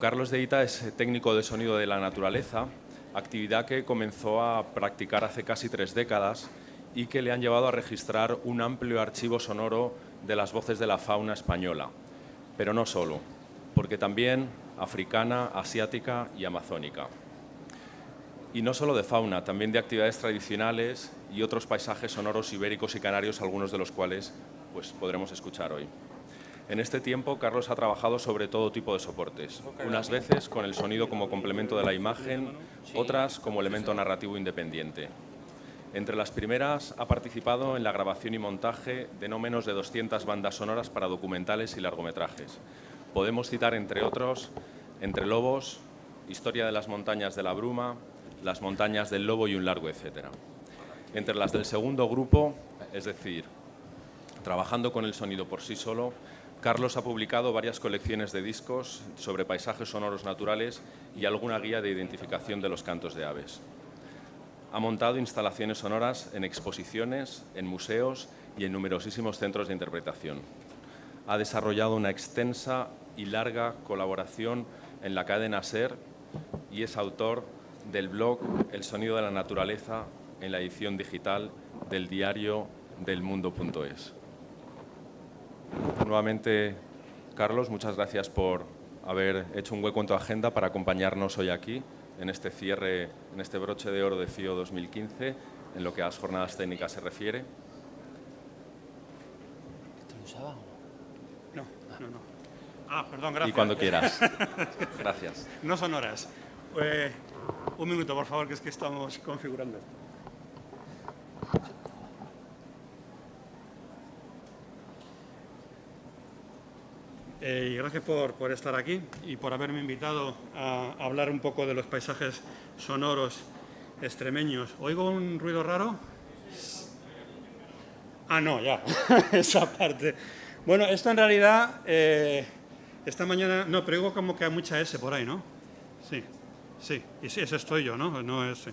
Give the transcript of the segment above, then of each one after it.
Carlos de Ita es técnico de sonido de la naturaleza, actividad que comenzó a practicar hace casi 3 décadas y que le han llevado a registrar un amplio archivo sonoro de las voces de la fauna española. Pero no solo, porque también africana, asiática y amazónica. Y no solo de fauna, también de actividades tradicionales y otros paisajes sonoros ibéricos y canarios, algunos de los cuales podremos escuchar hoy. En este tiempo, Carlos ha trabajado sobre todo tipo de soportes, unas veces con el sonido como complemento de la imagen, otras como elemento narrativo independiente. Entre las primeras, ha participado en la grabación y montaje de no menos de 200 bandas sonoras para documentales y largometrajes. Podemos citar, entre otros, Entre Lobos, Historia de las montañas de la bruma, Las montañas del lobo y un largo etcétera. Entre las del segundo grupo, es decir, trabajando con el sonido por sí solo, Carlos ha publicado varias colecciones de discos sobre paisajes sonoros naturales y alguna guía de identificación de los cantos de aves. Ha montado instalaciones sonoras en exposiciones, en museos y en numerosísimos centros de interpretación. Ha desarrollado una extensa y larga colaboración en la cadena SER y es autor del blog El sonido de la naturaleza en la edición digital del diario delmundo.es. Nuevamente, Carlos, muchas gracias por haber hecho un hueco en tu agenda para acompañarnos hoy aquí, en este cierre, en este broche de oro de FIO 2015, en lo que a las jornadas técnicas se refiere. ¿Esto lo usaba o no? No. Ah, perdón, gracias. Y cuando quieras. Gracias. No son horas. Un minuto, por favor, que es que estamos configurando esto. Gracias por estar aquí y por haberme invitado a hablar un poco de los paisajes sonoros extremeños. ¿Oigo un ruido raro? Ah, no, ya, esa parte. Bueno, esto en realidad, esta mañana, no, pero oigo como que hay mucha S por ahí, ¿no? Sí, y sí, ese estoy yo, ¿no? No es...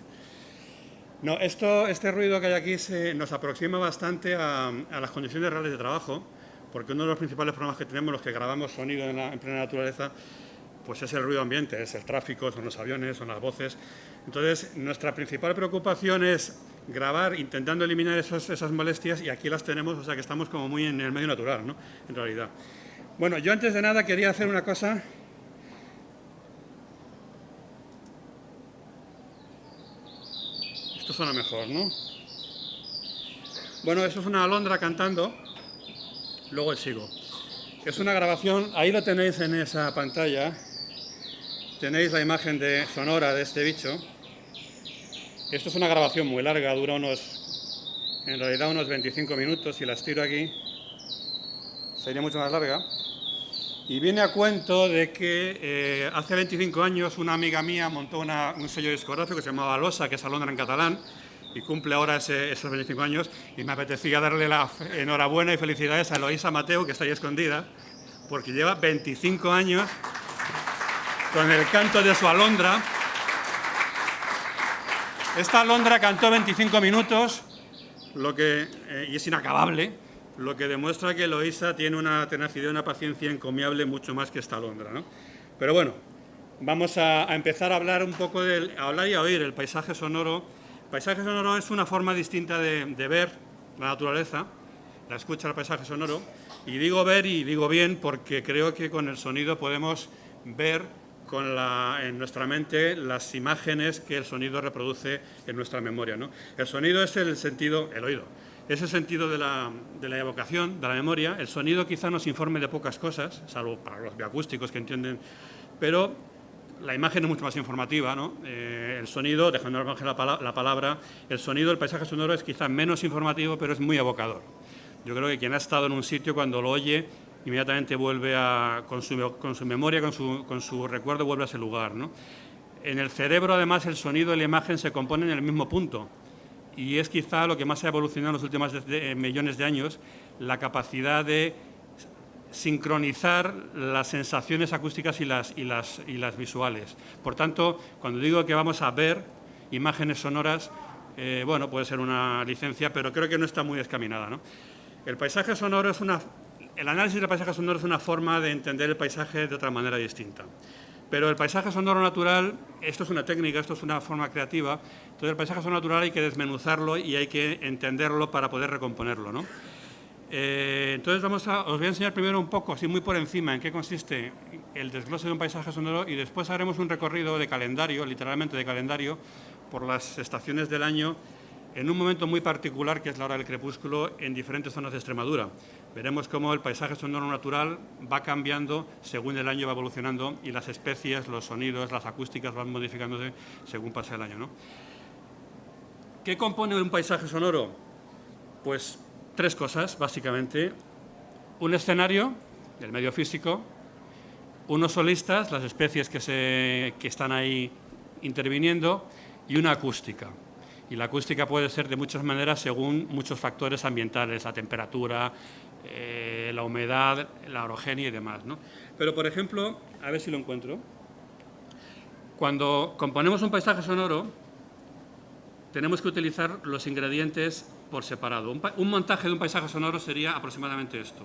No, este ruido que hay aquí nos aproxima bastante a las condiciones reales de trabajo, porque uno de los principales problemas que tenemos los que grabamos sonido en plena naturaleza, pues es el ruido ambiente, es el tráfico, son los aviones, son las voces. Entonces, nuestra principal preocupación es grabar intentando eliminar esas molestias y aquí las tenemos, o sea que estamos como muy en el medio natural, ¿no? En realidad. Bueno, yo antes de nada quería hacer una cosa. Esto suena mejor, ¿no? Bueno, eso es una alondra cantando. Luego sigo. Es una grabación, ahí lo tenéis en esa pantalla. Tenéis la imagen sonora de este bicho. Esto es una grabación muy larga, dura en realidad unos 25 minutos. Si la estiro aquí, sería mucho más larga. Y viene a cuento de que hace 25 años una amiga mía montó un sello discográfico que se llamaba Losa, que es alondra en catalán, y cumple ahora esos 25 años, y me apetecía darle la enhorabuena y felicidades a Eloísa Mateu, que está ahí escondida, porque lleva 25 años con el canto de su alondra. Esta alondra cantó 25 minutos, y es inacabable, lo que demuestra que Eloísa tiene una tenacidad y una paciencia encomiable mucho más que esta alondra, ¿no? Pero bueno, vamos a empezar a hablar un poco a hablar y a oír el paisaje sonoro. El paisaje sonoro es una forma distinta de ver la naturaleza, la escucha del paisaje sonoro, y digo ver y digo bien porque creo que con el sonido podemos ver en nuestra mente las imágenes que el sonido reproduce en nuestra memoria, ¿no? El sonido es el oído, es el sentido de la evocación, de la memoria. El sonido quizá nos informe de pocas cosas, salvo para los bioacústicos que entienden, pero la imagen es mucho más informativa, ¿no? El sonido, dejando al margen la palabra, el sonido, el paisaje sonoro es quizá menos informativo, pero es muy evocador. Yo creo que quien ha estado en un sitio, cuando lo oye, inmediatamente vuelve con su memoria, con su recuerdo, vuelve a ese lugar, ¿no? En el cerebro, además, el sonido y la imagen se componen en el mismo punto. Y es quizá lo que más ha evolucionado en los últimos millones de años, la capacidad de sincronizar las sensaciones acústicas y las visuales. Por tanto, cuando digo que vamos a ver imágenes sonoras, bueno, puede ser una licencia, pero creo que no está muy descaminada, ¿no? El paisaje sonoro el análisis del paisaje sonoro es una forma de entender el paisaje de otra manera distinta. Pero el paisaje sonoro natural, esto es una técnica, esto es una forma creativa, entonces el paisaje sonoro natural hay que desmenuzarlo y hay que entenderlo para poder recomponerlo, ¿no? Entonces os voy a enseñar primero un poco, así muy por encima, en qué consiste el desglose de un paisaje sonoro y después haremos un recorrido de calendario, literalmente de calendario, por las estaciones del año en un momento muy particular que es la hora del crepúsculo en diferentes zonas de Extremadura. Veremos cómo el paisaje sonoro natural va cambiando según el año va evolucionando y las especies, los sonidos, las acústicas van modificándose según pasa el año, ¿no? ¿Qué compone un paisaje sonoro? Pues 3 cosas, básicamente. Un escenario, el medio físico, unos solistas, las especies que están ahí interviniendo, y una acústica. Y la acústica puede ser de muchas maneras según muchos factores ambientales, la temperatura, la humedad, la orogenia y demás, ¿no? Pero, por ejemplo, a ver si lo encuentro. Cuando componemos un paisaje sonoro, tenemos que utilizar los ingredientes por separado. Un montaje de un paisaje sonoro sería aproximadamente esto.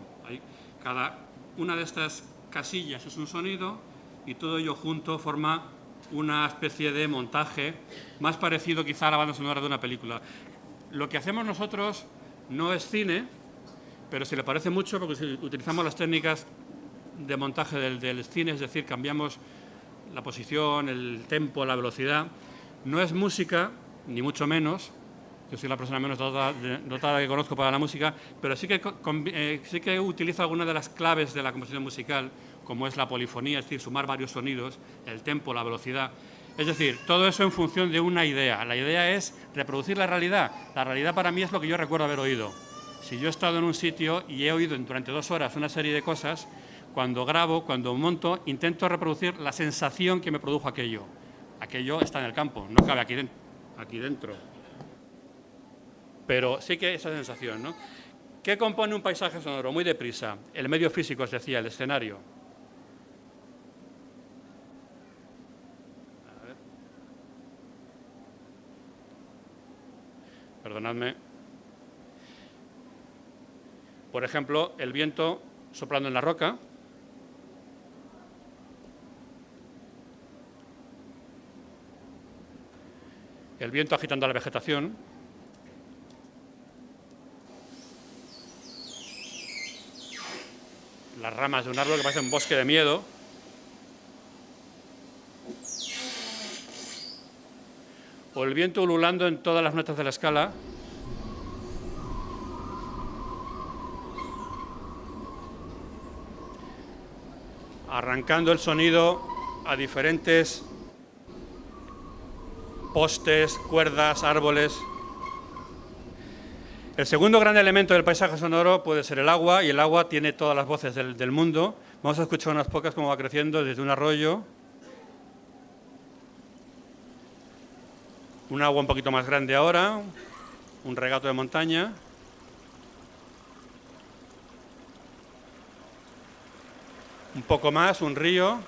Cada una de estas casillas es un sonido y todo ello junto forma una especie de montaje más parecido quizá a la banda sonora de una película. Lo que hacemos nosotros no es cine, pero se le parece mucho porque si utilizamos las técnicas de montaje del cine, es decir, cambiamos la posición, el tempo, la velocidad. No es música, ni mucho menos. Yo soy la persona menos dotada que conozco para la música, pero sí que utilizo algunas de las claves de la composición musical, como es la polifonía, es decir, sumar varios sonidos, el tempo, la velocidad. Es decir, todo eso en función de una idea. La idea es reproducir la realidad. La realidad para mí es lo que yo recuerdo haber oído. Si yo he estado en un sitio y he oído durante 2 horas una serie de cosas, cuando grabo, cuando monto, intento reproducir la sensación que me produjo aquello. Aquello está en el campo, no cabe aquí dentro. Pero sí que esa sensación, ¿no? ¿Qué compone un paisaje sonoro? Muy deprisa. El medio físico, os decía, el escenario. A ver. Perdonadme. Por ejemplo, el viento soplando en la roca. El viento agitando la vegetación. Las ramas de un árbol que parece un bosque de miedo. O el viento ululando en todas las notas de la escala. Arrancando el sonido a diferentes postes, cuerdas, árboles. El segundo gran elemento del paisaje sonoro puede ser el agua, y el agua tiene todas las voces del mundo. Vamos a escuchar unas pocas cómo va creciendo desde un arroyo, un agua un poquito más grande ahora, un regato de montaña, un poco más, un río,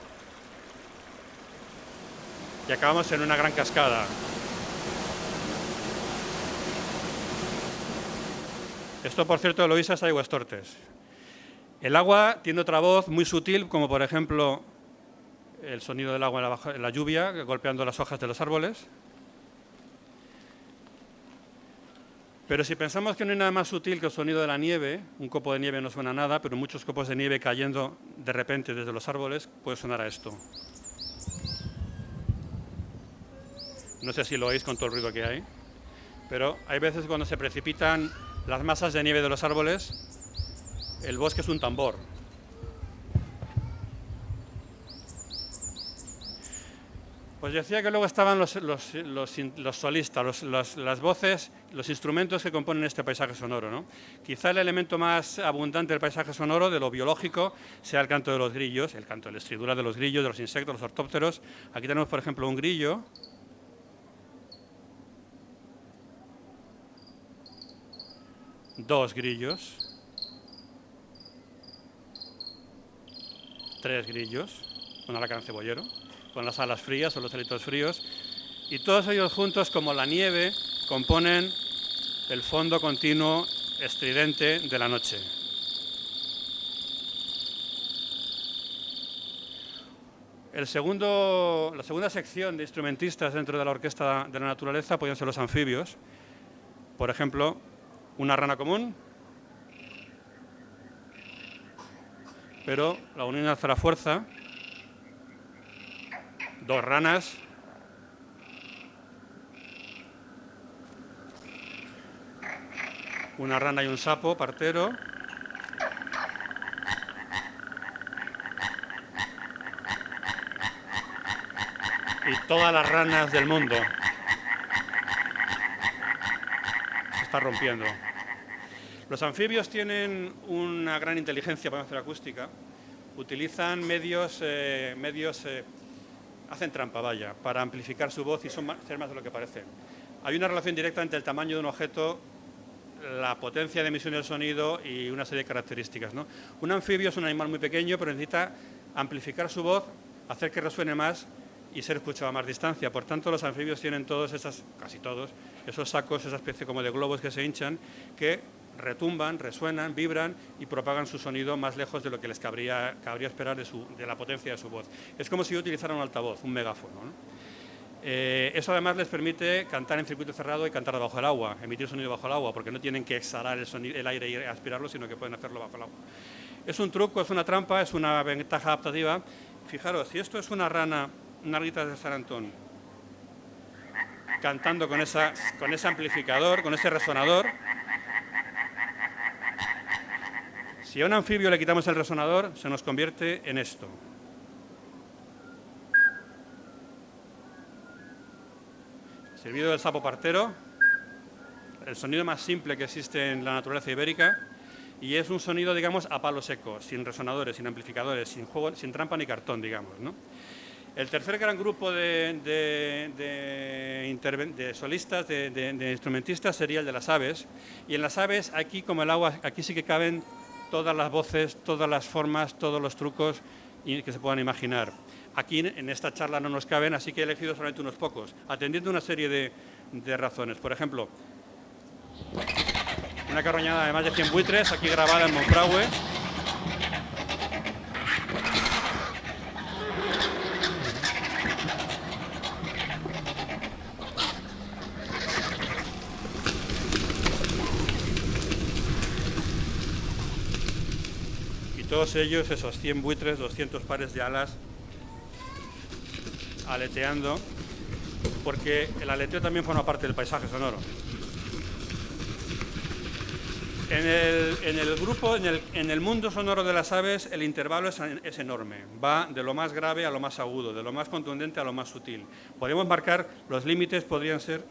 y acabamos en una gran cascada. Esto, por cierto, lo hice a Aigüestortes. El agua tiene otra voz muy sutil, como por ejemplo el sonido del agua en la lluvia, golpeando las hojas de los árboles. Pero si pensamos que no hay nada más sutil que el sonido de la nieve, un copo de nieve no suena a nada, pero muchos copos de nieve cayendo de repente desde los árboles puede sonar a esto. No sé si lo oís con todo el ruido que hay, pero hay veces cuando se precipitan las masas de nieve de los árboles, el bosque es un tambor. Pues decía que luego estaban los solistas, las voces, los instrumentos que componen este paisaje sonoro, ¿no? Quizá el elemento más abundante del paisaje sonoro, de lo biológico, sea el canto de los grillos, el canto de la estridura de los grillos, de los insectos, los ortópteros. Aquí tenemos, por ejemplo, un grillo. Dos grillos, 3 grillos, un alacrán cebollero, con las alas frías o los helitos fríos, y todos ellos juntos, como la nieve, componen el fondo continuo estridente de la noche. la segunda sección de instrumentistas dentro de la orquesta de la naturaleza podrían ser los anfibios. Por ejemplo, una rana común, pero la unión hace la fuerza. Dos ranas. Una rana y un sapo partero. Y todas las ranas del mundo. Se está rompiendo. Los anfibios tienen una gran inteligencia para hacer acústica. Utilizan hacen trampa, vaya, para amplificar su voz y ser más de lo que parecen. Hay una relación directa entre el tamaño de un objeto, la potencia de emisión del sonido y una serie de características, ¿no? Un anfibio es un animal muy pequeño, pero necesita amplificar su voz, hacer que resuene más y ser escuchado a más distancia. Por tanto, los anfibios tienen casi todos, esos sacos, esa especie como de globos que se hinchan, que retumban, resuenan, vibran y propagan su sonido más lejos de lo que les cabría esperar de la potencia de su voz. Es como si yo utilizara un altavoz, un megáfono, ¿no? Eso además les permite cantar en circuito cerrado y cantar debajo del agua, emitir sonido bajo el agua, porque no tienen que exhalar el aire y aspirarlo, sino que pueden hacerlo bajo el agua. Es un truco, es una trampa, es una ventaja adaptativa. Fijaros, si esto es una rana, una rita de San Antón, cantando con ese amplificador, con ese resonador. Si a un anfibio le quitamos el resonador, se nos convierte en esto. Silbido del sapo partero, el sonido más simple que existe en la naturaleza ibérica, y es un sonido, digamos, a palo seco, sin resonadores, sin amplificadores, sin juego, sin trampa ni cartón, digamos, ¿no? El tercer gran grupo de solistas, de instrumentistas, sería el de las aves. Y en las aves, aquí como el agua, aquí sí que caben todas las voces, todas las formas, todos los trucos que se puedan imaginar. Aquí en esta charla no nos caben, así que he elegido solamente unos pocos, atendiendo una serie de razones. Por ejemplo, una carroñada de más de 100 buitres, aquí grabada en Monfragüe. Todos ellos, esos 100 buitres, 200 pares de alas, aleteando, porque el aleteo también forma parte del paisaje sonoro. En el grupo, en el mundo sonoro de las aves, el intervalo es enorme. Va de lo más grave a lo más agudo, de lo más contundente a lo más sutil. Podemos marcar, los límites podrían ser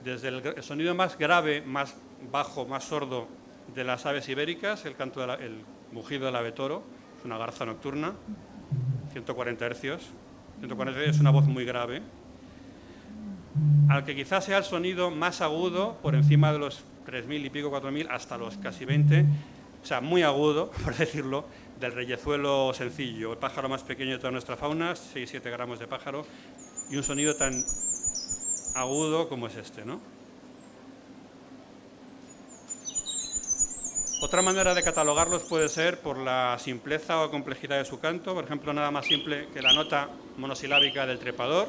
desde el sonido más grave, más bajo, más sordo de las aves ibéricas, el mugido del ave toro, es una garza nocturna, 140 hercios. 140 hercios es una voz muy grave. Al que quizás sea el sonido más agudo, por encima de los 3.000 y pico, 4.000, hasta los casi 20, o sea, muy agudo, por decirlo, del reyezuelo sencillo, el pájaro más pequeño de toda nuestra fauna, 6-7 gramos de pájaro, y un sonido tan agudo como es este, ¿no? Otra manera de catalogarlos puede ser por la simpleza o complejidad de su canto, por ejemplo, nada más simple que la nota monosilábica del trepador,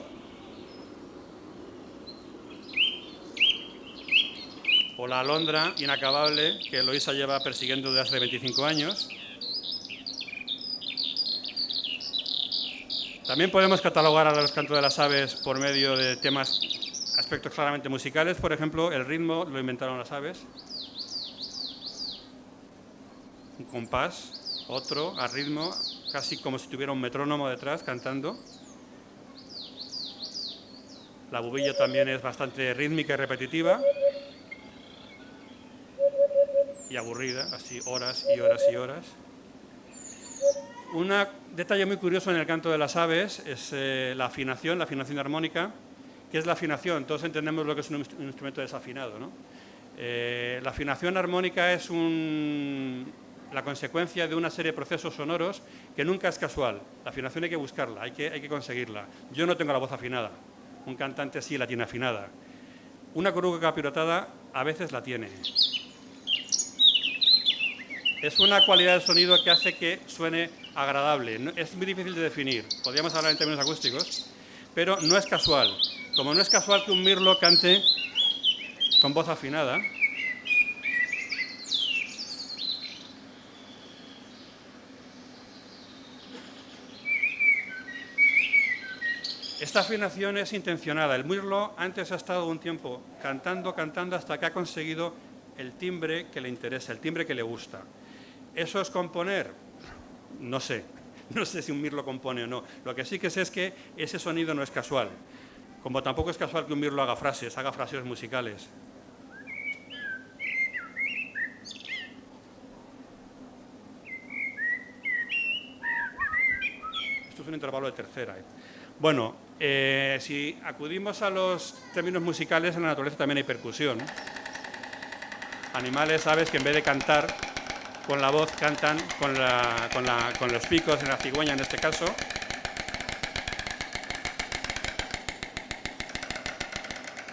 o la alondra inacabable que Eloísa lleva persiguiendo desde hace 25 años. También podemos catalogar a los cantos de las aves por medio de aspectos claramente musicales. Por ejemplo, el ritmo lo inventaron las aves. Un compás, otro, a ritmo, casi como si tuviera un metrónomo detrás cantando. La bubilla también es bastante rítmica y repetitiva. Y aburrida, así horas y horas y horas. Un detalle muy curioso en el canto de las aves es la afinación armónica. ¿Qué es la afinación? Todos entendemos lo que es un instrumento desafinado, ¿no? La afinación armónica es la consecuencia de una serie de procesos sonoros que nunca es casual. La afinación hay que buscarla, hay que conseguirla. Yo no tengo la voz afinada, un cantante sí la tiene afinada. Una coruja capirotada a veces la tiene. Es una cualidad del sonido que hace que suene agradable. Es muy difícil de definir, podríamos hablar en términos acústicos, pero no es casual. Como no es casual que un mirlo cante con voz afinada, esta afinación es intencionada. El mirlo antes ha estado un tiempo cantando hasta que ha conseguido el timbre que le interesa, el timbre que le gusta. ¿Eso es componer? No sé si un mirlo compone o no. Lo que sí que sé es que ese sonido no es casual. Como tampoco es casual que un mirlo haga frases musicales. Esto es un intervalo de tercera. Bueno, si acudimos a los términos musicales, en la naturaleza también hay percusión. Animales, aves que en vez de cantar con la voz cantan con los picos, en la cigüeña en este caso.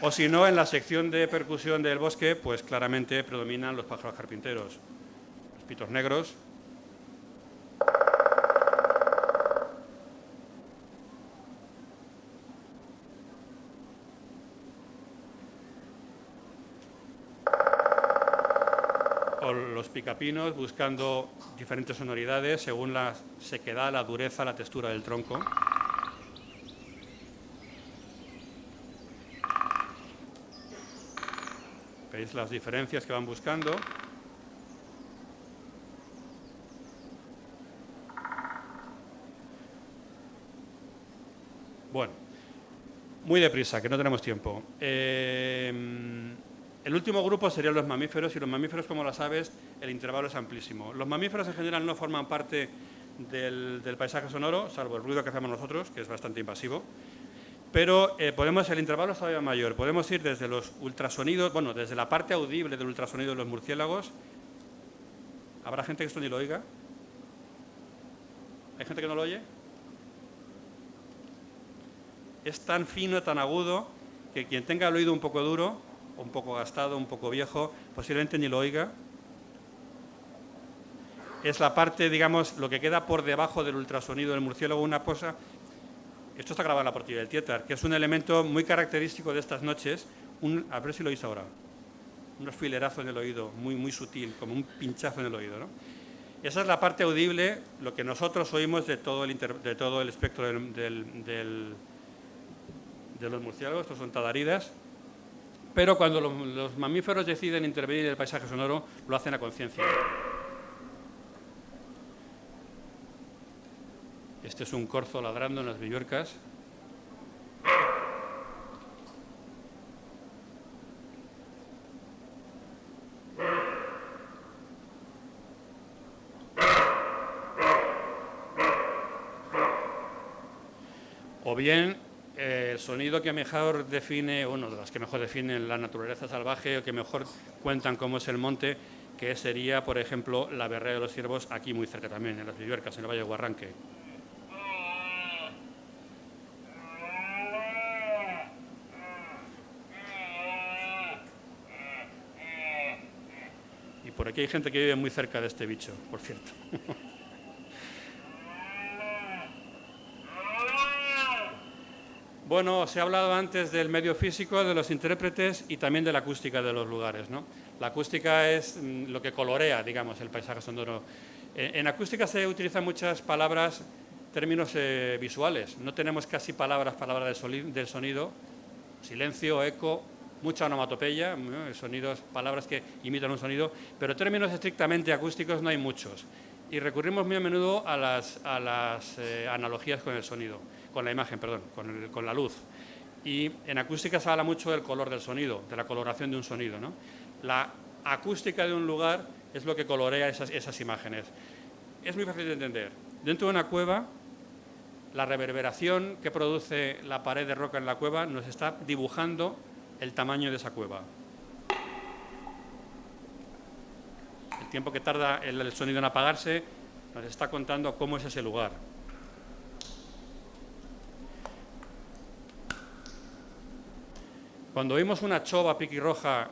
O si no, en la sección de percusión del bosque, pues claramente predominan los pájaros carpinteros, los pitos negros. O los picapinos buscando diferentes sonoridades según la sequedad, la dureza, la textura del tronco. ¿Veis las diferencias que van buscando? Bueno, muy deprisa, que no tenemos tiempo. El último grupo serían los mamíferos, y los mamíferos, como las aves, el intervalo es amplísimo. Los mamíferos en general no forman parte del paisaje sonoro, salvo el ruido que hacemos nosotros, que es bastante invasivo. Pero el intervalo es todavía mayor. Podemos ir desde los ultrasonidos, bueno, desde la parte audible del ultrasonido de los murciélagos. ¿Habrá gente que esto ni lo oiga? ¿Hay gente que no lo oye? Es tan fino, tan agudo, que quien tenga el oído un poco duro, un poco gastado, un poco viejo, posiblemente ni lo oiga. Es la parte, digamos, lo que queda por debajo del ultrasonido del murciélago, una cosa. Esto está grabado en la portilla del Tietar, que es un elemento muy característico de estas noches. A ver si lo oís ahora. Un alfilerazo en el oído, muy sutil, como un pinchazo en el oído, ¿no? Esa es la parte audible, lo que nosotros oímos de todo el espectro de los murciélagos. Estos son tadaridas. Pero cuando los mamíferos deciden intervenir en el paisaje sonoro, lo hacen a conciencia. Este es un corzo ladrando en las villuercas. O bien el sonido que mejor define, uno de los que mejor definen la naturaleza salvaje o que mejor cuentan cómo es el monte, que sería, por ejemplo, la berrea de los ciervos, aquí muy cerca también, en las villuercas, en el Valle de Guarranque. Y por aquí hay gente que vive muy cerca de este bicho, por cierto. Bueno, se ha hablado antes del medio físico, de los intérpretes y también de la acústica de los lugares, ¿no? La acústica es lo que colorea, digamos, el paisaje sonoro. En acústica se utilizan muchas palabras, términos visuales. No tenemos casi palabras del sonido, silencio, eco, mucha onomatopeya, sonidos, palabras que imitan un sonido, pero términos estrictamente acústicos no hay muchos. Y recurrimos muy a menudo a las analogías con el sonido, con la imagen, perdón, con la luz. Y en acústica se habla mucho del color del sonido, de la coloración de un sonido, ¿no? La acústica de un lugar es lo que colorea esas imágenes. Es muy fácil de entender. Dentro de una cueva, la reverberación que produce la pared de roca en la cueva nos está dibujando el tamaño de esa cueva. El tiempo que tarda el sonido en apagarse nos está contando cómo es ese lugar. Cuando oímos una chova piquirroja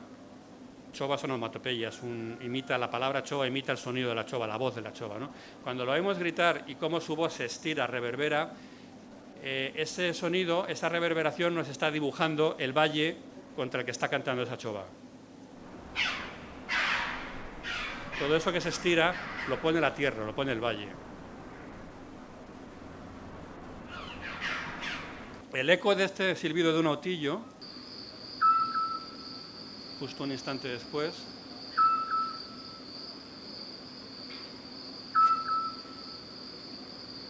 Chova son onomatopeyas, imita la palabra chova, imita el sonido de la chova, la voz de la chova, ¿no? Cuando lo oímos gritar y cómo su voz se estira, reverbera, ese sonido, esa reverberación nos está dibujando el valle contra el que está cantando esa chova. Todo eso que se estira lo pone la tierra, lo pone el valle. El eco de este silbido de un autillo, justo un instante después,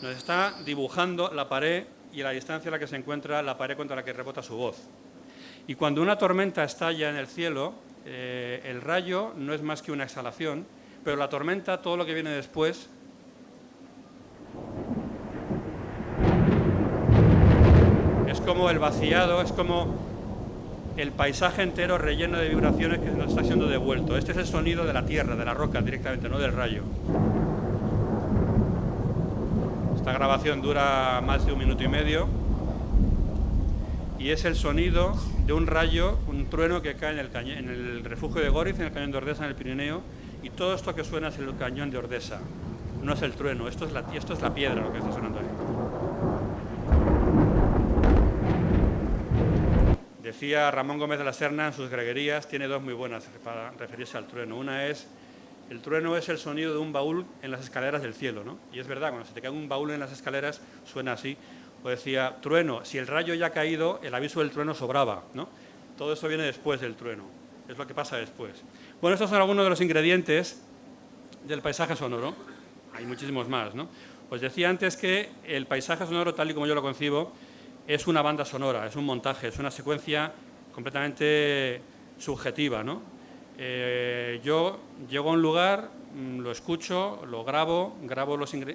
nos está dibujando la pared y la distancia a la que se encuentra la pared contra la que rebota su voz. Y cuando una tormenta estalla en el cielo, el rayo no es más que una exhalación, pero la tormenta, todo lo que viene después, es como el vaciado, es como el paisaje entero relleno de vibraciones que nos está siendo devuelto. Este es el sonido de la tierra, de la roca directamente, no del rayo. Esta grabación dura más de 1 minuto y medio y es el sonido de un rayo, un trueno que cae en el refugio de Góriz, en el cañón de Ordesa, en el Pirineo, y todo esto que suena es el cañón de Ordesa. No es el trueno, esto es la piedra lo que está sonando ahí. Decía Ramón Gómez de la Serna en sus greguerías, tiene dos muy buenas para referirse al trueno. Una es, el trueno es el sonido de un baúl en las escaleras del cielo, ¿no? Y es verdad, cuando se te cae un baúl en las escaleras suena así. O decía, trueno, si el rayo ya ha caído, el aviso del trueno sobraba, ¿no? Todo eso viene después del trueno, es lo que pasa después. Bueno, estos son algunos de los ingredientes del paisaje sonoro. Hay muchísimos más, ¿no? Os decía antes que el paisaje sonoro, tal y como yo lo concibo, es una banda sonora, es un montaje, es una secuencia completamente subjetiva, ¿no? Yo llego a un lugar, lo escucho, lo grabo,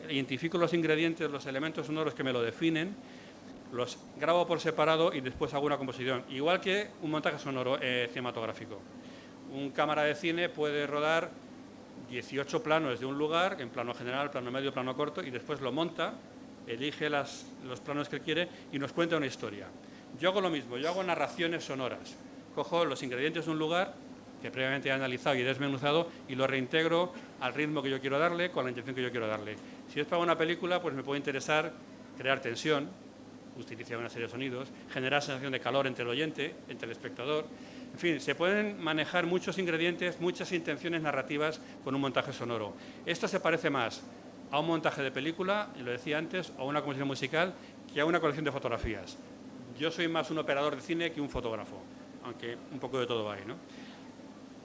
identifico los ingredientes, los elementos sonoros que me lo definen, los grabo por separado y después hago una composición. Igual que un montaje sonoro cinematográfico. Un cámara de cine puede rodar 18 planos de un lugar, en plano general, plano medio, plano corto, y después lo monta, elige los planos que quiere y nos cuenta una historia. Yo hago lo mismo, yo hago narraciones sonoras. Cojo los ingredientes de un lugar que previamente he analizado y he desmenuzado y lo reintegro al ritmo que yo quiero darle, con la intención que yo quiero darle. Si es para una película, pues me puede interesar crear tensión, utilizar una serie de sonidos, generar sensación de calor entre el oyente, entre el espectador. En fin, se pueden manejar muchos ingredientes, muchas intenciones narrativas con un montaje sonoro. Esto se parece más a un montaje de película, y lo decía antes, o a una composición musical, que a una colección de fotografías. Yo soy más un operador de cine que un fotógrafo, aunque un poco de todo va ahí, ¿no?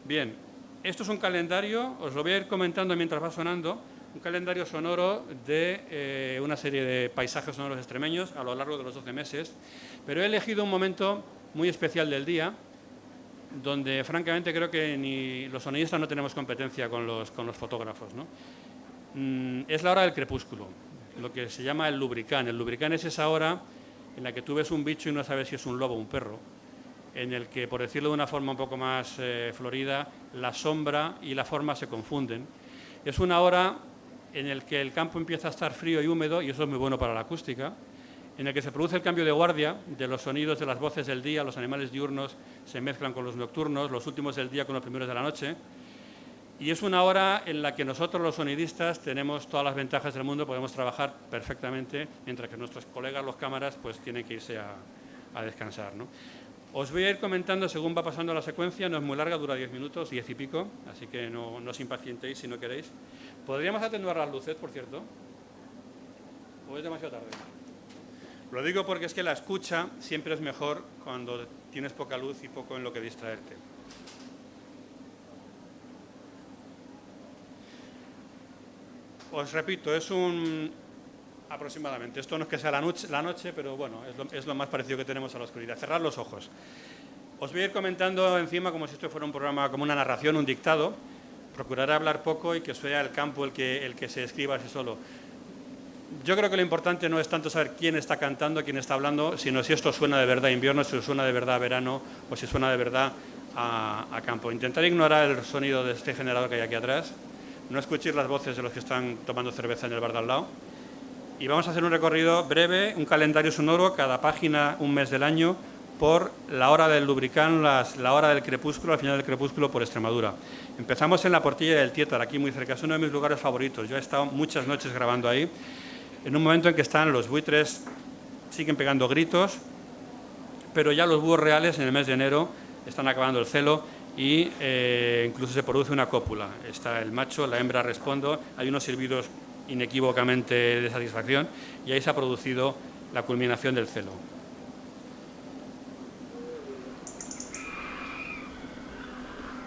Bien, esto es un calendario, os lo voy a ir comentando mientras va sonando, un calendario sonoro de una serie de paisajes sonoros extremeños a lo largo de los 12 meses, pero he elegido un momento muy especial del día, donde francamente creo que ni los sonidistas no tenemos competencia con los fotógrafos, ¿no? Es la hora del crepúsculo, lo que se llama el lubricán. El lubricán es esa hora en la que tú ves un bicho y no sabes si es un lobo o un perro, en el que, por decirlo de una forma un poco más florida, la sombra y la forma se confunden. Es una hora en la que el campo empieza a estar frío y húmedo, y eso es muy bueno para la acústica, en el que se produce el cambio de guardia de los sonidos de las voces del día, los animales diurnos se mezclan con los nocturnos, los últimos del día con los primeros de la noche. Y es una hora en la que nosotros, los sonidistas, tenemos todas las ventajas del mundo, podemos trabajar perfectamente, mientras que nuestros colegas, los cámaras, pues tienen que irse a descansar, ¿no? Os voy a ir comentando según va pasando la secuencia, no es muy larga, dura 10 minutos, 10 y pico, así que no os impacientéis si no queréis. ¿Podríamos atenuar las luces, por cierto? ¿O es demasiado tarde? Lo digo porque es que la escucha siempre es mejor cuando tienes poca luz y poco en lo que distraerte. Os repito, es aproximadamente. Esto no es que sea la noche, pero bueno, es lo más parecido que tenemos a la oscuridad. Cerrad los ojos. Os voy a ir comentando encima como si esto fuera un programa, como una narración, un dictado. Procuraré hablar poco y que sea el campo el que se escriba así solo. Yo creo que lo importante no es tanto saber quién está cantando, quién está hablando, sino si esto suena de verdad a invierno, si suena de verdad a verano o si suena de verdad a campo. Intentaré ignorar el sonido de este generador que hay aquí atrás, no escuchéis las voces de los que están tomando cerveza en el bar de al lado. Y vamos a hacer un recorrido breve, un calendario sonoro, cada página un mes del año, por la hora del lubricán, la hora del crepúsculo, al final del crepúsculo por Extremadura. Empezamos en la Portilla del Tietar, aquí muy cerca, es uno de mis lugares favoritos. Yo he estado muchas noches grabando ahí, en un momento en que están los buitres, siguen pegando gritos, pero ya los búhos reales en el mes de enero están acabando el celo y incluso se produce una cópula. Está el macho, la hembra responde, hay unos silbidos inequívocamente de satisfacción y ahí se ha producido la culminación del celo.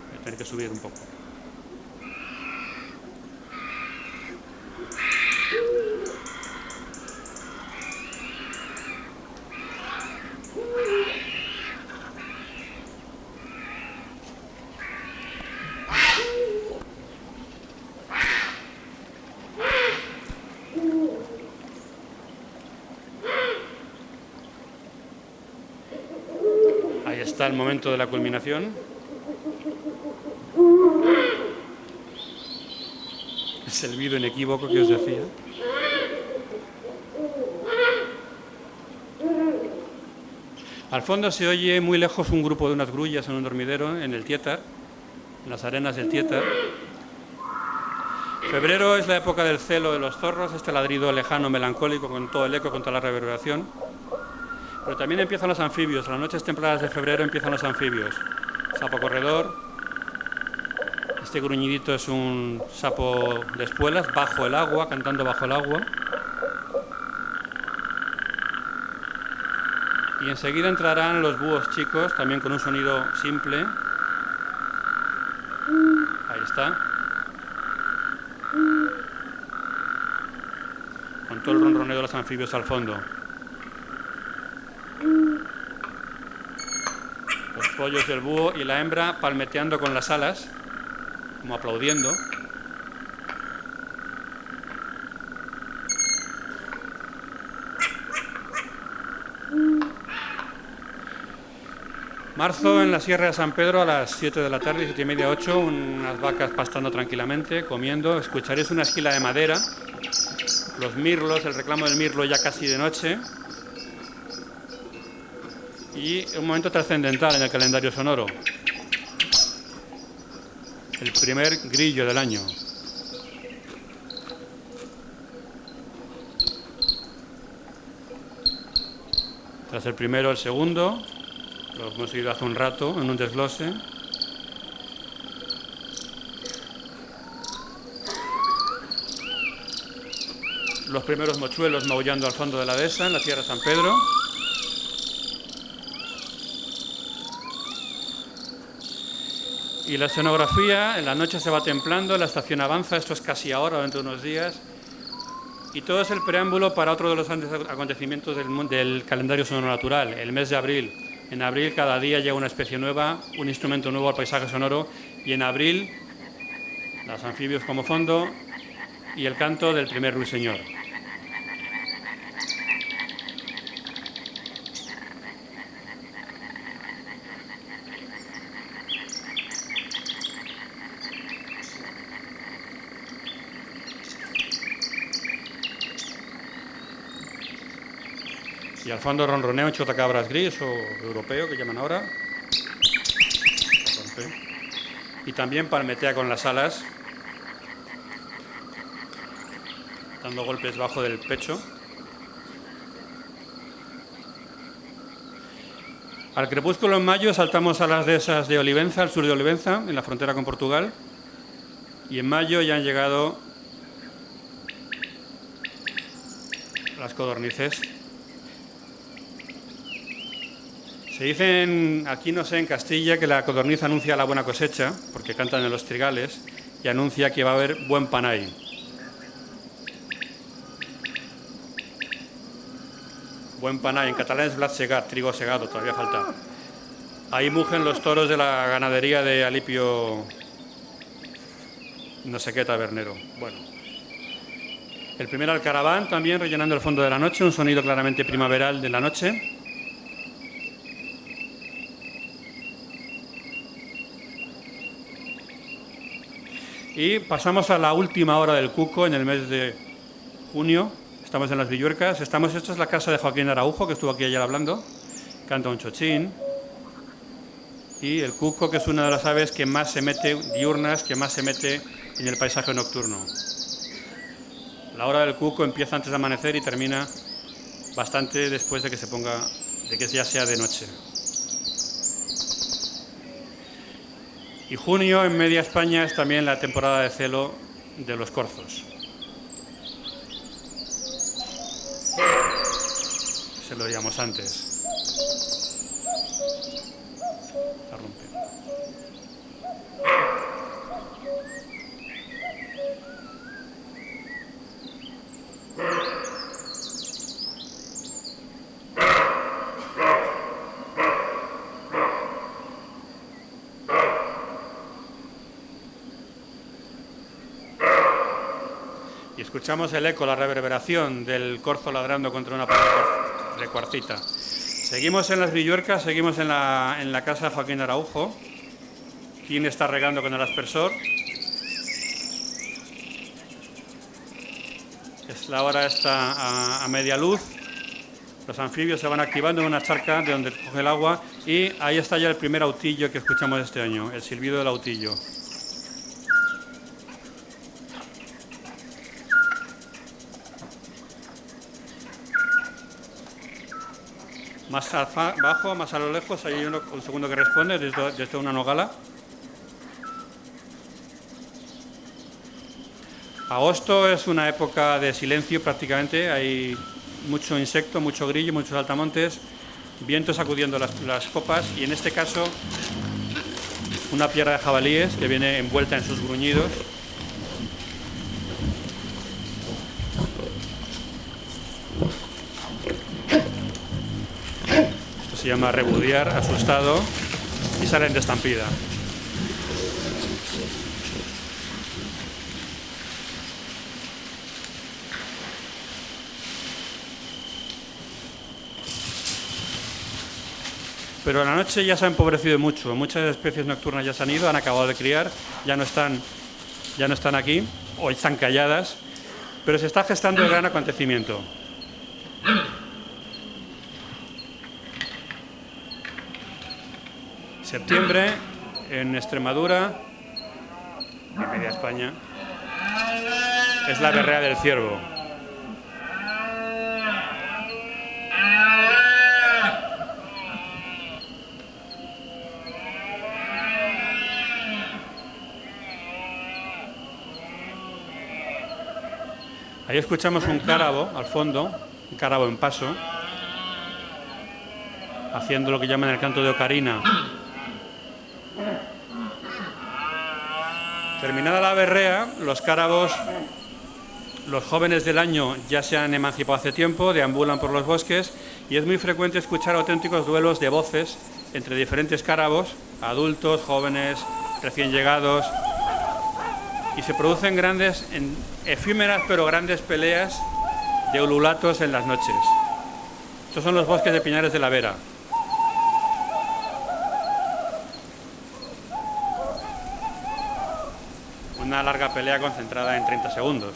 Voy a tener que subir un poco. Ahí está el momento de la culminación. Es el silbido inequívoco que os decía. Al fondo se oye muy lejos un grupo de unas grullas en un dormidero en el Tietar, en las arenas del Tietar. Febrero es la época del celo de los zorros, este ladrido lejano, melancólico, con todo el eco, con toda la reverberación. Pero también empiezan los anfibios, a las noches templadas de febrero empiezan los anfibios. Sapo corredor, este gruñidito es un sapo de espuelas, bajo el agua, cantando bajo el agua. Y enseguida entrarán los búhos chicos, también con un sonido simple. Ahí está. Con todo el ronroneo de los anfibios al fondo. Los pollos del búho y la hembra palmeteando con las alas, como aplaudiendo. Marzo en la Sierra de San Pedro a las 7 de la tarde, 7 y media, 8, unas vacas pastando tranquilamente, comiendo. Escucharéis una esquila de madera, los mirlos, el reclamo del mirlo ya casi de noche. Y un momento trascendental en el calendario sonoro. El primer grillo del año. Tras el primero, el segundo. Lo hemos oído hace un rato en un desglose. Los primeros mochuelos maullando al fondo de la dehesa, en la Sierra de San Pedro. Y la escenografía, en la noche se va templando, la estación avanza, esto es casi ahora, dentro de unos días. Y todo es el preámbulo para otro de los acontecimientos del calendario sonoro natural, el mes de abril. En abril cada día llega una especie nueva, un instrumento nuevo al paisaje sonoro, y en abril los anfibios como fondo y el canto del primer ruiseñor. Y al fondo ronronea un chotacabras gris o europeo, que llaman ahora. Y también palmetea con las alas, dando golpes bajo del pecho. Al crepúsculo en mayo saltamos a las dehesas de Olivenza, al sur de Olivenza, en la frontera con Portugal. Y en mayo ya han llegado las codornices. Se dice aquí, no sé, en Castilla, que la codorniz anuncia la buena cosecha, porque cantan en los trigales, y anuncia que va a haber buen panay. Buen panay, en catalán es blat segat, trigo segado, todavía falta. Ahí mugen los toros de la ganadería de Alipio, no sé qué tabernero. Bueno. El primer alcaraván también rellenando el fondo de la noche, un sonido claramente primaveral de la noche. Y pasamos a la última hora del cuco en el mes de junio. Estamos en las Villuercas. Esta es la casa de Joaquín Araujo, que estuvo aquí ayer hablando. canta un chochín. Y el cuco, que es una de las aves que más se mete, diurnas, que más se mete en el paisaje nocturno. La hora del cuco empieza antes de amanecer y termina bastante después de que ya sea de noche. Y junio en media España es también la temporada de celo de los corzos. Se lo oíamos antes. Y escuchamos el eco, la reverberación del corzo ladrando contra una pared de cuarcita. Seguimos en las Villuercas, seguimos en la casa de Joaquín Araujo. ¿Quién está regando con el aspersor? La hora está a media luz. Los anfibios se van activando en una charca de donde coge el agua y ahí está ya el primer autillo que escuchamos este año, el silbido del autillo. Más abajo, más a lo lejos, hay un segundo que responde desde una nogala. Agosto es una época de silencio prácticamente, hay mucho insecto, mucho grillo, muchos saltamontes, viento sacudiendo las copas y en este caso una piara de jabalíes que viene envuelta en sus gruñidos. Esto se llama rebudear, asustado, y salen de estampida. Pero a la noche ya se ha empobrecido mucho, muchas especies nocturnas ya se han ido, han acabado de criar, ya no están aquí, o están calladas, pero se está gestando el gran acontecimiento. Septiembre, en Extremadura, en media España, es la berrea del ciervo. Ahí escuchamos un cárabo al fondo, un cárabo en paso, haciendo lo que llaman el canto de ocarina. Terminada la berrea, los cárabos, los jóvenes del año ya se han emancipado hace tiempo, deambulan por los bosques y es muy frecuente escuchar auténticos duelos de voces entre diferentes cárabos, adultos, jóvenes, recién llegados, y se producen efímeras pero grandes peleas de ululatos en las noches. Estos son los bosques de Piñares de la Vera. Una larga pelea concentrada en 30 segundos.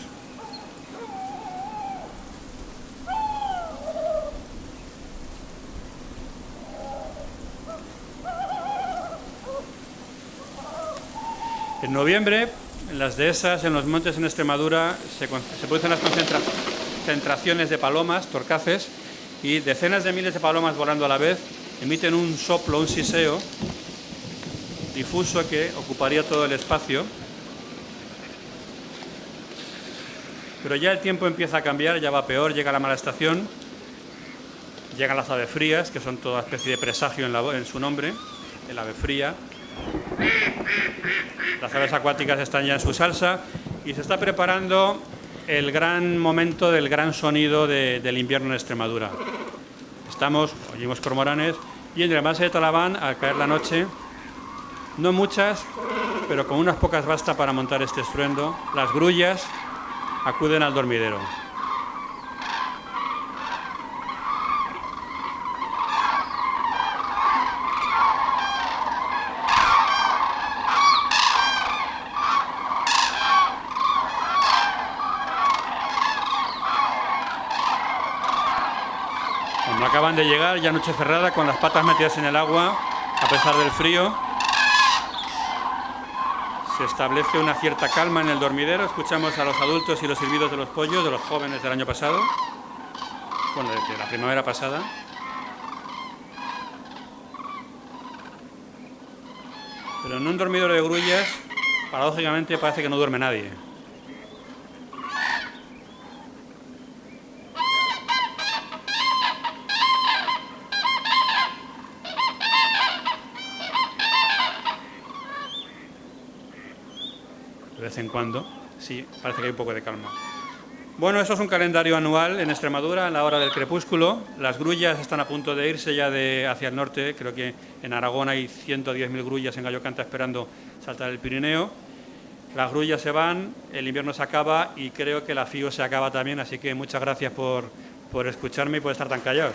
En noviembre, en las dehesas, en los montes en Extremadura, se producen las concentraciones de palomas, torcaces, y decenas de miles de palomas volando a la vez emiten un soplo, un siseo difuso que ocuparía todo el espacio. Pero ya el tiempo empieza a cambiar, ya va peor, llega la mala estación, llegan las aves frías, que son toda especie de presagio en su nombre, el ave fría. Las aves acuáticas están ya en su salsa y se está preparando el gran momento del gran sonido del invierno en Extremadura. Oímos cormoranes y en el embalse de Talaván, al caer la noche, no muchas, pero con unas pocas basta para montar este estruendo, las grullas acuden al dormidero. Cuando acaban de llegar, ya noche cerrada, con las patas metidas en el agua, a pesar del frío. Se establece una cierta calma en el dormidero. Escuchamos a los adultos y los silbidos de los pollos, de los jóvenes del año pasado, bueno, de la primavera pasada. Pero en un dormidero de grullas, paradójicamente, parece que no duerme nadie. De vez en cuando, sí, parece que hay un poco de calma. Bueno, eso es un calendario anual en Extremadura, en la hora del crepúsculo. Las grullas están a punto de irse ya hacia el norte. Creo que en Aragón hay 110.000 grullas en Gallocanta esperando saltar el Pirineo. Las grullas se van, el invierno se acaba y creo que la FIO se acaba también. Así que muchas gracias por escucharme y por estar tan callados.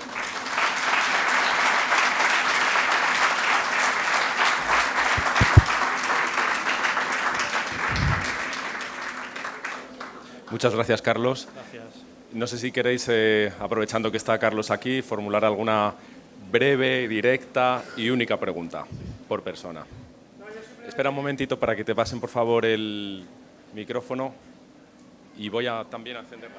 Muchas gracias, Carlos. Gracias. No sé si queréis, aprovechando que está Carlos aquí, formular alguna breve, directa y única pregunta por persona. Espera un momentito para que te pasen, por favor, el micrófono y voy a también a encenderla.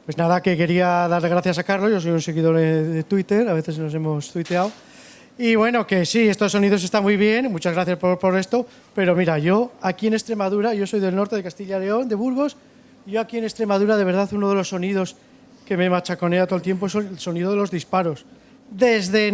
Pues nada, que quería darle gracias a Carlos. Yo soy un seguidor de Twitter, a veces nos hemos tuiteado. Y bueno, que sí, estos sonidos están muy bien, muchas gracias por esto, pero mira, yo aquí en Extremadura, yo soy del norte de Castilla y León, de Burgos, yo aquí en Extremadura, de verdad, uno de los sonidos que me machaconea todo el tiempo es el sonido de los disparos. Desde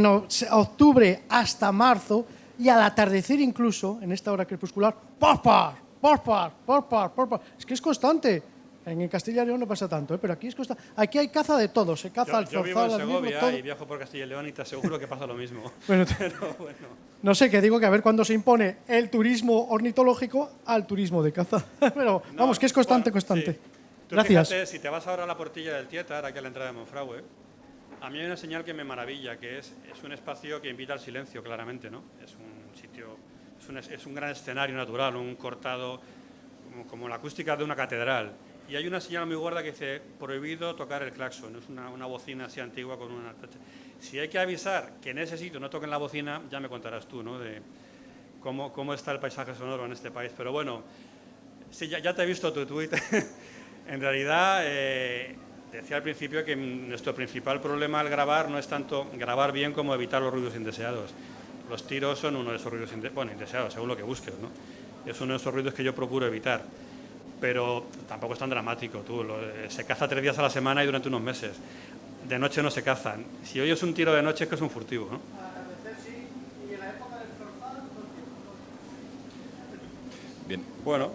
octubre hasta marzo y al atardecer incluso, en esta hora crepuscular, ¡porpar! ¡porpar! ¡porpar! ¡porpar! Es que es constante. En Castilla y León no pasa tanto, pero aquí es constante. Aquí hay caza de todo, se caza al zorzal, yo vivo en al mirlo, Segovia todo. y viajo por Castilla y León y te aseguro que pasa lo mismo. Bueno, Pero bueno. no sé, que digo que a ver cuándo se impone el turismo ornitológico al turismo de caza. Pero No, vamos, que es constante, bueno, constante. sí. Tú Gracias. fíjate, si te vas ahora a la Portilla del Tietar, aquí a la entrada de Monfragüe, a mí hay una señal que me maravilla, que es un espacio que invita al silencio, claramente, ¿no? Es un sitio, es un gran escenario natural, un cortado como la acústica de una catedral. Y hay una señal muy gorda que dice, prohibido tocar el claxon. Es una bocina así antigua con una... Si hay que avisar que en ese sitio no toquen la bocina, ya me contarás tú, ¿no? De cómo está el paisaje sonoro en este país. Pero bueno, sí, ya te he visto tu tuit. En realidad, decía al principio que nuestro principal problema al grabar no es tanto grabar bien como evitar los ruidos indeseados. Los tiros son uno de esos ruidos indeseados, según lo que busques, ¿no? Es uno de esos ruidos que yo procuro evitar. Pero tampoco es tan dramático. Se caza 3 días a la semana y durante unos meses. De noche no se cazan. Si oyes un tiro de noche es que es un furtivo, ¿no? Bien. Bueno.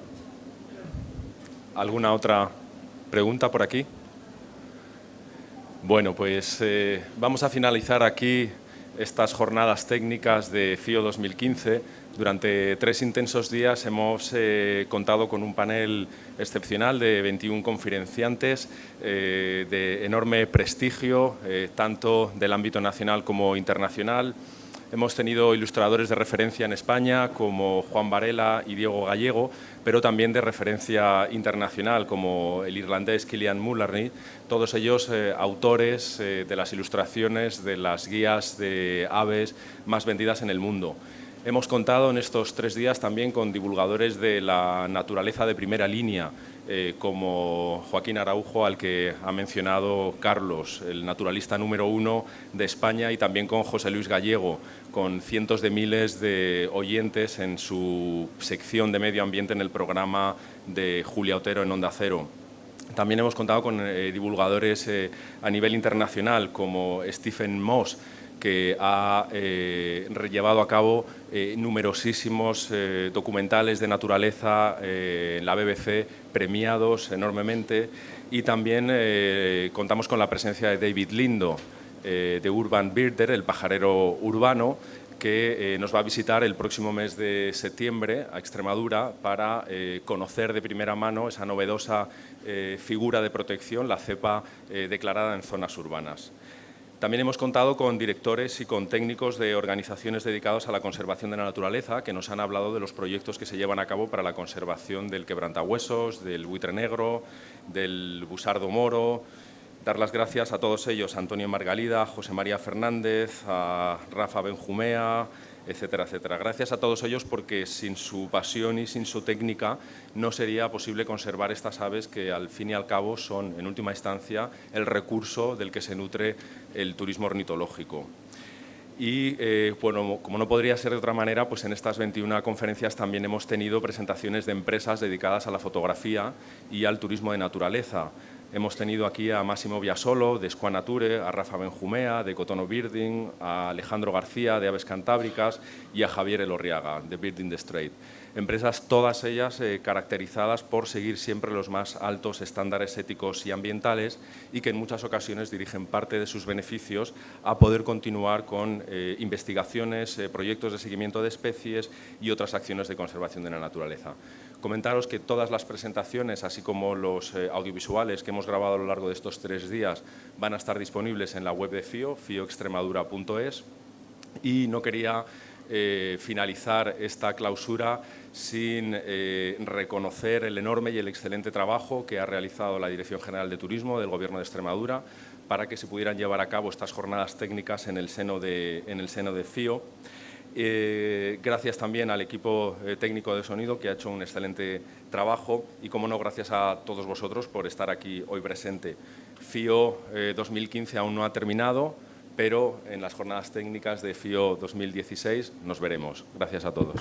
¿Alguna otra pregunta por aquí? Bueno, pues vamos a finalizar aquí estas jornadas técnicas de FIO 2015. Durante 3 intensos días hemos contado con un panel excepcional de 21 conferenciantes de enorme prestigio, tanto del ámbito nacional como internacional. Hemos tenido ilustradores de referencia en España como Juan Varela y Diego Gallego, pero también de referencia internacional como el irlandés Killian Mullary, todos ellos autores de las ilustraciones de las guías de aves más vendidas en el mundo. Hemos contado en estos 3 días también con divulgadores de la naturaleza de primera línea, como Joaquín Araujo, al que ha mencionado Carlos, el naturalista número 1 de España, y también con José Luis Gallego, con cientos de miles de oyentes en su sección de medio ambiente en el programa de Julia Otero en Onda Cero. También hemos contado con divulgadores a nivel internacional, como Stephen Moss, que ha llevado a cabo numerosísimos documentales de naturaleza en la BBC, premiados enormemente, y también contamos con la presencia de David Lindo, de Urban Birder, el pajarero urbano, que nos va a visitar el próximo mes de septiembre a Extremadura para conocer de primera mano esa novedosa figura de protección, la cepa declarada en zonas urbanas. También hemos contado con directores y con técnicos de organizaciones dedicadas a la conservación de la naturaleza que nos han hablado de los proyectos que se llevan a cabo para la conservación del quebrantahuesos, del buitre negro, del busardo moro Dar las gracias a todos ellos, a Antonio Margalida, a José María Fernández, a Rafa Benjumea, etcétera, etcétera. Gracias a todos ellos porque sin su pasión y sin su técnica no sería posible conservar estas aves que al fin y al cabo son, en última instancia, el recurso del que se nutre el turismo ornitológico. Y, bueno, como no podría ser de otra manera, pues en estas 21 conferencias también hemos tenido presentaciones de empresas dedicadas a la fotografía y al turismo de naturaleza. Hemos tenido aquí a Máximo Biasolo, de Squanature, a Rafa Benjumea, de Cotono Birding, a Alejandro García, de Aves Cantábricas, y a Javier Elorriaga, de Birding the Strait. Empresas, todas ellas caracterizadas por seguir siempre los más altos estándares éticos y ambientales y que en muchas ocasiones dirigen parte de sus beneficios a poder continuar con investigaciones, proyectos de seguimiento de especies y otras acciones de conservación de la naturaleza. Comentaros que todas las presentaciones, así como los audiovisuales que hemos grabado a lo largo de estos 3 días, van a estar disponibles en la web de FIO, fioextremadura.es, y no quería finalizar esta clausura sin reconocer el enorme y el excelente trabajo que ha realizado la Dirección General de Turismo del Gobierno de Extremadura para que se pudieran llevar a cabo estas jornadas técnicas en el seno de FIO. Gracias también al equipo técnico de sonido que ha hecho un excelente trabajo y, como no, gracias a todos vosotros por estar aquí hoy presente. FIO 2015 aún no ha terminado, pero en las jornadas técnicas de FIO 2016 nos veremos. Gracias a todos.